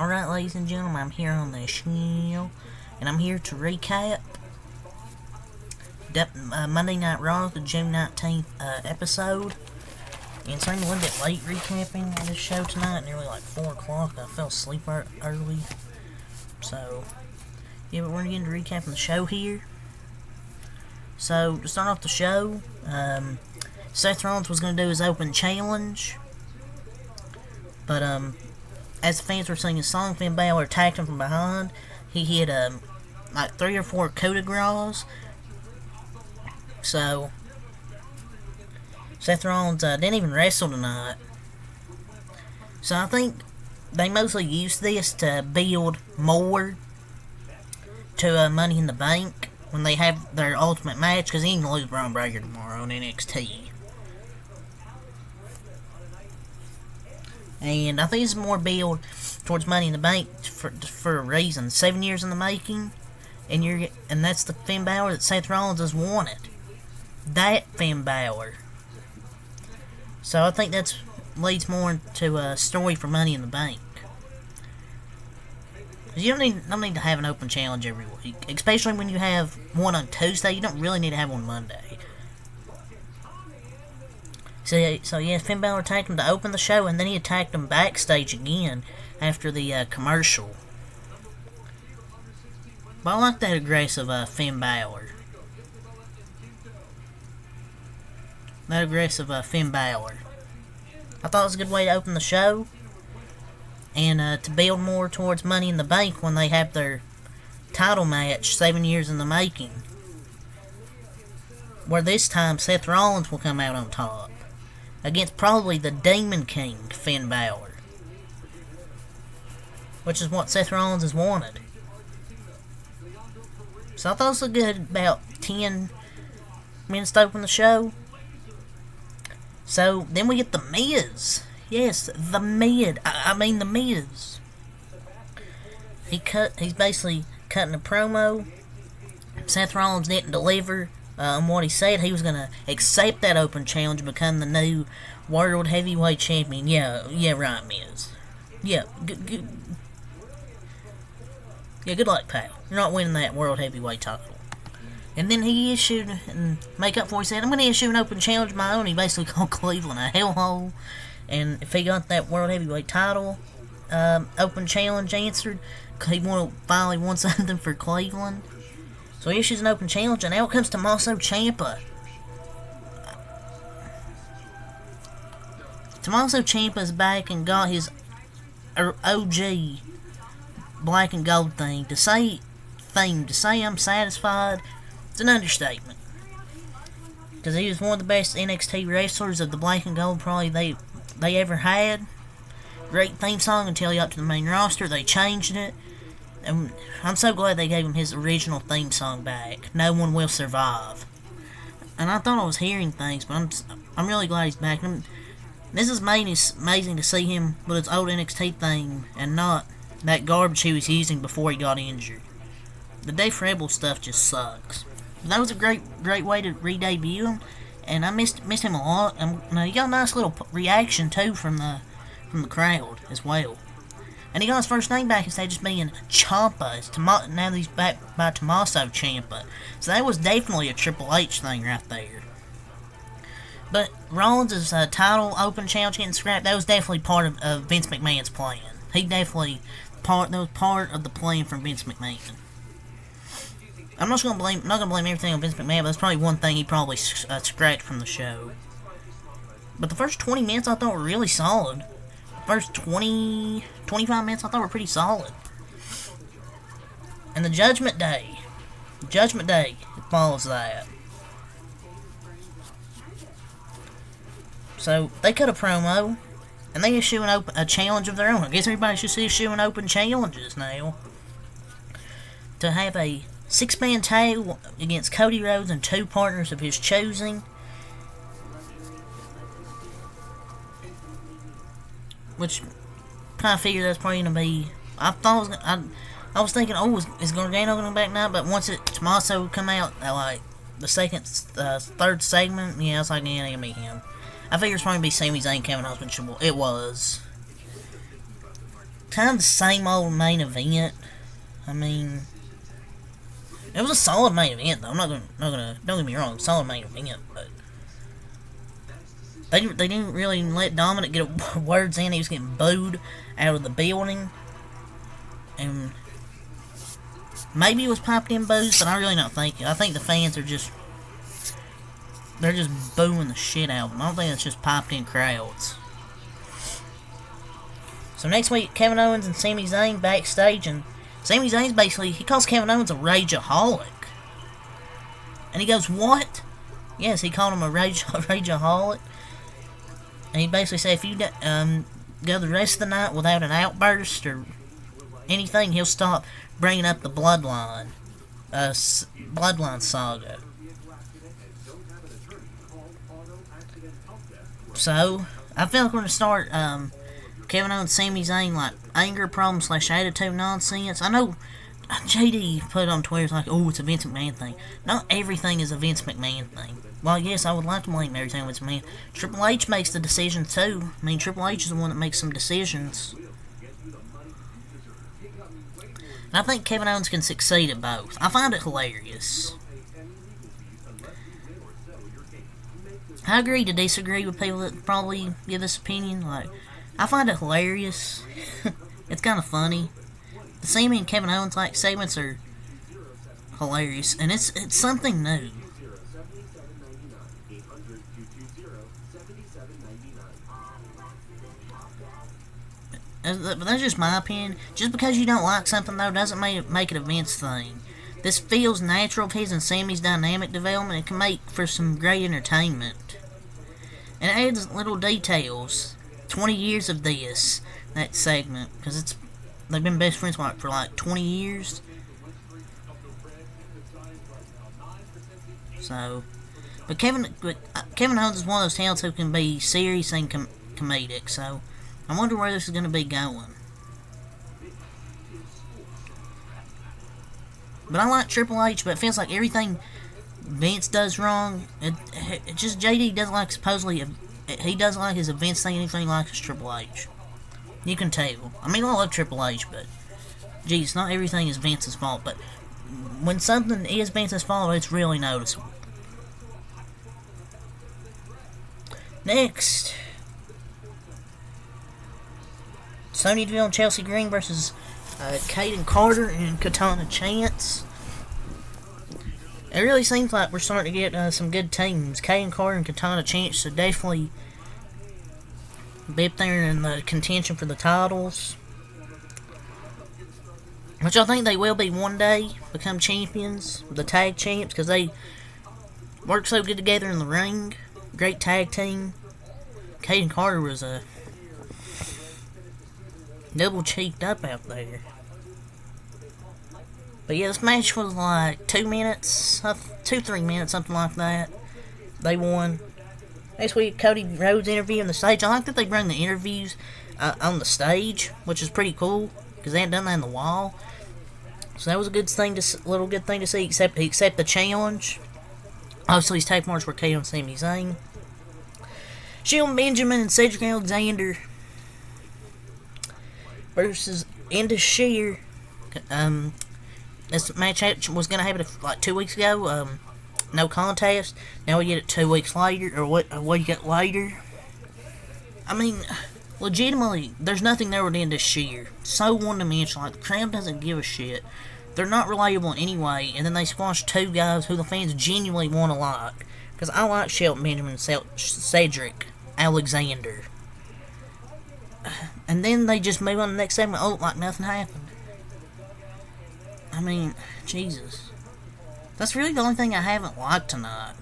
Alright, ladies and gentlemen, I'm here on the channel, and I'm here to recap Monday Night Raw, the June 19th episode. And it's running a little bit late recapping this show tonight, nearly like 4 o'clock. I fell asleep early. So, yeah, but we're going to get into recapping the show here. So, to start off the show, Seth Rollins was going to do his open challenge. But, as the fans were singing his song, Finn Balor attacked him from behind. He hit, like 3 or 4 coup de grace. So, Seth Rollins didn't even wrestle tonight. So I think they mostly used this to build more to Money in the Bank when they have their ultimate match, because he ain't gonna lose Braun Breaker tomorrow on NXT. And I think it's more build towards Money in the Bank for a reason. 7 years in the making, and that's the Finn Balor that Seth Rollins has wanted. That Finn Balor. So I think that leads more into a story for Money in the Bank. You don't need to have an open challenge every week, especially when you have one on Tuesday. You don't really need to have one Monday. So yeah, Finn Balor attacked him to open the show, and then he attacked him backstage again after the commercial. But I like that aggressive Finn Balor. That aggressive Finn Balor. I thought it was a good way to open the show, and to build more towards Money in the Bank when they have their title match 7 years in the making. Where this time Seth Rollins will come out on top against probably the Demon King, Finn Balor. Which is what Seth Rollins has wanted. So I thought it was a good about 10 minutes to open the show. So then we get the Miz. Yes, the Mid. I mean the Miz. He's basically cutting a promo. Seth Rollins didn't deliver on what he said. He was going to accept that open challenge and become the new World Heavyweight Champion. Yeah, right, Miz. Yeah, good luck, pal. You're not winning that World Heavyweight title. And then he issued, and make up for it, he said, I'm going to issue an open challenge of my own. He basically called Cleveland a hellhole. And if he got that World Heavyweight title open challenge answered, he finally won something for Cleveland. So he issues an open challenge, and out comes Tommaso Ciampa. Tommaso Ciampa's back and got his OG black and gold thing. To say I'm satisfied, it's an understatement. Because he was one of the best NXT wrestlers of the black and gold probably they ever had. Great theme song until he got to the main roster. They changed it. And I'm so glad they gave him his original theme song back. No One Will Survive. And I thought I was hearing things, but I'm really glad he's back. This is amazing to see him with his old NXT theme and not that garbage he was using before he got injured. The Dave Rebel stuff just sucks. That was a great way to re-debut him, and I missed him a lot. He got a nice little reaction too from the crowd as well. And he got his first name back instead of just being Ciampa. Now he's back by Tommaso Ciampa. So that was definitely a Triple H thing right there. But Rollins' title open challenge getting scrapped, that was definitely part of Vince McMahon's plan. That was part of the plan from Vince McMahon. I'm not gonna blame everything on Vince McMahon, but that's probably one thing he probably scratched from the show. But the first 20 minutes I thought were really solid. First 25 minutes I thought were pretty solid. And the Judgment Day follows that. So they cut a promo, and they issue a challenge of their own. I guess everybody should issue an open challenges now. To have a 6-man tag against Cody Rhodes and 2 partners of his choosing. Which, kind of figured that's probably going to be... I was thinking, is Gargano going to back now? But once Tommaso come out, like, the third segment, yeah, I was like, yeah, it'll be him. I figured it's probably going to be Sami Zayn, Kevin Owens, but it was. kind of the same old main event. I mean, it was a solid main event, though. I'm not gonna, don't get me wrong, solid main event, but they didn't really let Dominic get words in. He was getting booed out of the building, and maybe it was popped in boos, but I really don't think it. I think the fans are just, they're just booing the shit out of them. I don't think it's just popped in crowds. So next week, Kevin Owens and Sami Zayn backstage, and Sami Zayn's basically, he calls Kevin Owens a rageaholic. And he goes, what? Yes, he called him a rageaholic. And he basically said if you go the rest of the night without an outburst or anything, he'll stop bringing up the Bloodline saga. So, I feel like we're going to start Kevin Owens, Sami Zayn, like, anger problem / attitude nonsense. I know JD put it on Twitter, it's like, oh, it's a Vince McMahon thing. Not everything is a Vince McMahon thing. Well, yes, I would like to blame everything on Vince McMahon. Triple H makes the decisions, too. I mean, Triple H is the one that makes some decisions. And I think Kevin Owens can succeed at both. I find it hilarious. I agree to disagree with people that probably give this opinion. Like, I find it hilarious. It's kind of funny. The Sami and Kevin Owens like segments are hilarious, and it's something new. But that's just my opinion. Just because you don't like something, though, doesn't make it a Vince thing. This feels natural of his and Sami's dynamic development. It can make for some great entertainment. And it adds little details. 20 years of this, that segment, because they've been best friends for like 20 years. So, but Kevin Owens is one of those talents who can be serious and comedic. So, I wonder where this is going to be going. But I like Triple H, but it feels like everything Vince does wrong. It just JD doesn't like supposedly. He doesn't like his Vince thing anything like his Triple H. You can tell. I mean, I love Triple H, but geez, not everything is Vince's fault. But when something is Vince's fault, it's really noticeable. Next, Sonya Deville and Chelsea Green versus Kaden Carter and Katana Chance. It really seems like we're starting to get some good teams. Kaden Carter and Katana Chance should definitely be up there in the contention for the titles. Which I think they will be one day, become champions, the tag champs, because they work so good together in the ring. Great tag team. Kaden Carter was a double cheeked up out there. But yeah, this match was like 2 minutes, 2-3 minutes, something like that. They won. Next week, Cody Rhodes interview on the stage. I like that they bring the interviews on the stage, which is pretty cool because they hadn't done that in the wall. So that was a good thing little good thing to see. Except the challenge. Obviously, his tag partners were KO and Sami Zayn. Shelton Benjamin and Cedric Alexander versus Indus Sher. This match was going to happen like 2 weeks ago. No contest. Now we get it 2 weeks later, or what? A week later. I mean, legitimately, there's nothing there with Indus Sher. So one-dimensional. Like, the crowd doesn't give a shit. They're not relatable in any way. And then they squash two guys who the fans genuinely want to like. Because I like Shelton Benjamin and Cedric Alexander. And then they just move on to the next segment. Oh, like nothing happened. I mean, Jesus. That's really the only thing I haven't liked tonight.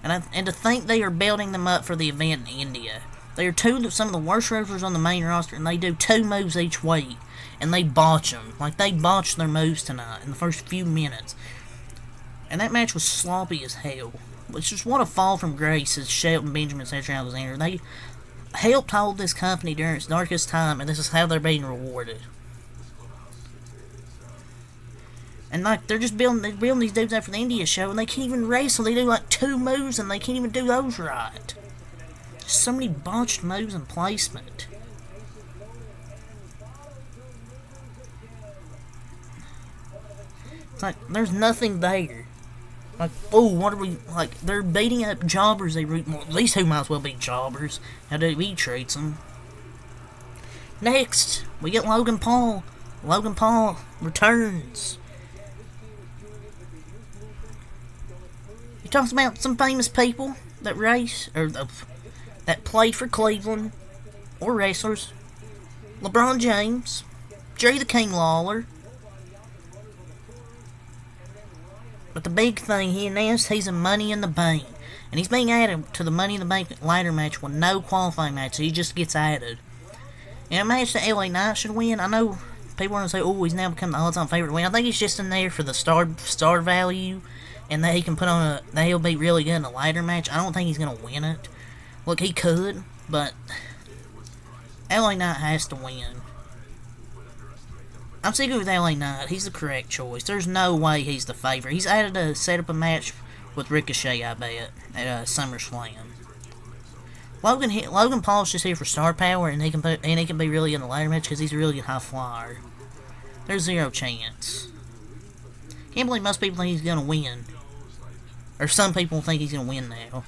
And to think they are building them up for the event in India. They are some of the worst wrestlers on the main roster, and they do 2 moves each week. And they botch them. Like, they botched their moves tonight in the first few minutes. And that match was sloppy as hell. Which is what a fall from grace is Shelton Benjamin and Cedric Alexander. They helped hold this company during its darkest time, and this is how they're being rewarded. And like they're building these dudes out for the India show, and they can't even wrestle. They do like 2 moves, and they can't even do those right. So many botched moves and placement. like, there's nothing there. Like, oh, what are we, like, they're beating up jobbers. These two might as well be jobbers. How WWE treats them. Next, we get Logan Paul. Logan Paul returns. He talks about some famous people that race, or that play for Cleveland, or wrestlers. LeBron James, Jerry the King Lawler. But the big thing, he announced he's a Money in the Bank. And he's being added to the Money in the Bank ladder match with no qualifying match, so he just gets added. In a match that LA Knight should win, I know people are going to say, oh, he's now become the all-time favorite to win. I think he's just in there for the star value, and that he can put on that he'll be really good in a ladder match. I don't think he's going to win it. Look, he could, but LA Knight has to win. I'm sticking with LA Knight. He's the correct choice. There's no way he's the favorite. He's added to set up a match with Ricochet, I bet, at SummerSlam. Logan Paul's just here for star power, and he can be really in the ladder match because he's a really good high flyer. There's zero chance. Can't believe most people think he's gonna win, or some people think he's gonna win now.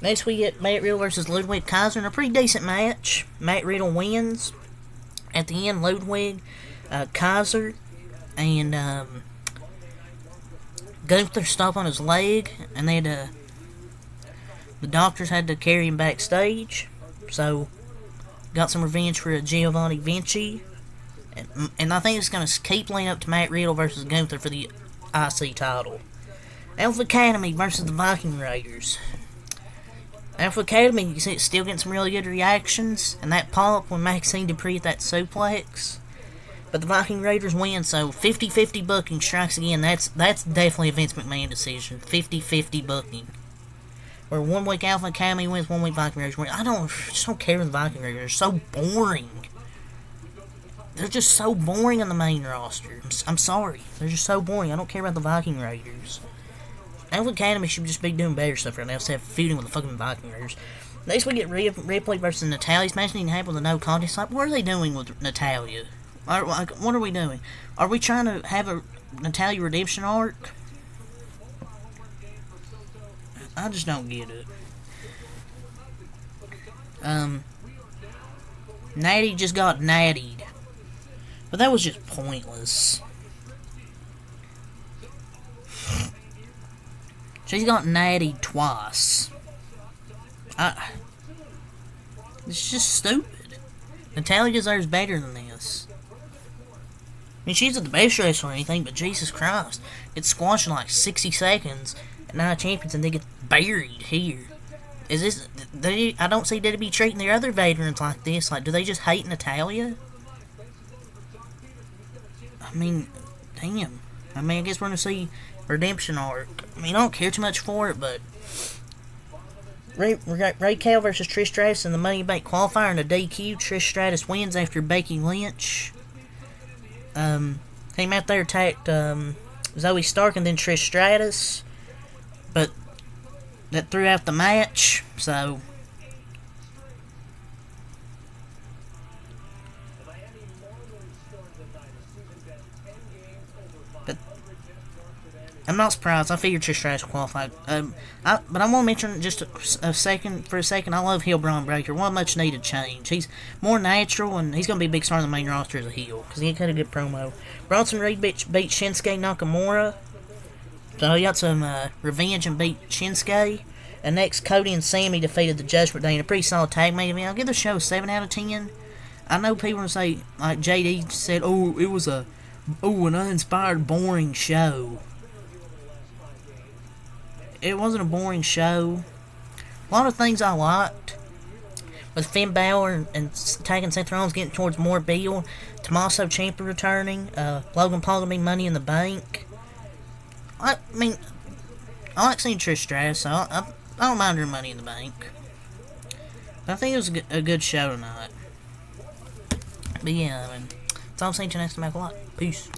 Next we get Matt Riddle versus Ludwig Kaiser in a pretty decent match. Matt Riddle wins. At the end, Ludwig, Kaiser, and Gunther stop on his leg, and they had the doctors had to carry him backstage. So, got some revenge for Giovanni Vinci. And I think it's going to keep leading up to Matt Riddle versus Gunther for the IC title. Alpha Academy versus the Viking Raiders. Alpha Academy still getting some really good reactions, and that pop when Maxine Dupree hit that suplex. But the Viking Raiders win, so 50-50 booking strikes again. That's definitely a Vince McMahon decision. 50-50 booking. Where 1 week Alpha Academy wins, 1 week Viking Raiders win. I just don't care for the Viking Raiders. They're so boring. They're just so boring on the main roster. I'm sorry. They're just so boring. I don't care about the Viking Raiders. Alpha Academy should just be doing better stuff right now instead of feuding with the fucking Viking Raiders. Next we get Ripley versus Natalya. This didn't happen with a no contest. Like, what are they doing with Natalya? What are we doing? Are we trying to have a Natalya redemption arc? I just don't get it. Natty just got nattied. But that was just pointless. She's got natty twice. It's just stupid. Natalya deserves better than this. I mean, she's not the best wrestler or anything, but Jesus Christ. It's squashed in like 60 seconds at Night Champions and they get buried here. Is this... I don't see WWE treating their other veterans like this. Like, do they just hate Natalya? I mean, damn. I mean, I guess we're going to see redemption arc. I mean, I don't care too much for it, but Raquel versus Trish Stratus in the Money in the Bank qualifier in a DQ. Trish Stratus wins after Becky Lynch came out there, attacked Zoe Stark and then Trish Stratus, but that threw out the match. So I'm not surprised. I figured Trish Stratus qualified. But I want to mention just a second. I love heel Braun Breaker. One much needed change. He's more natural, and he's going to be a big star in the main roster as a heel because he had a good promo. Bronson Reed beat Shinsuke Nakamura, so he got some revenge and beat Shinsuke. And next, Cody and Sammy defeated the Judgment Day in a pretty solid tag match. I mean, I'll give the show a 7 out of 10. I know people will say, like JD said, oh, it was an uninspired, boring show. It wasn't a boring show. A lot of things I liked. With Finn Balor and tagging Seth Rollins getting towards more Beal. Tommaso Ciampa returning. Logan Paul going to be Money in the Bank. I mean, I like seeing Trish Stratus, so I don't mind her Money in the Bank. But I think it was a good show tonight. But yeah, I mean, that's all I'm saying to you next time. Peace.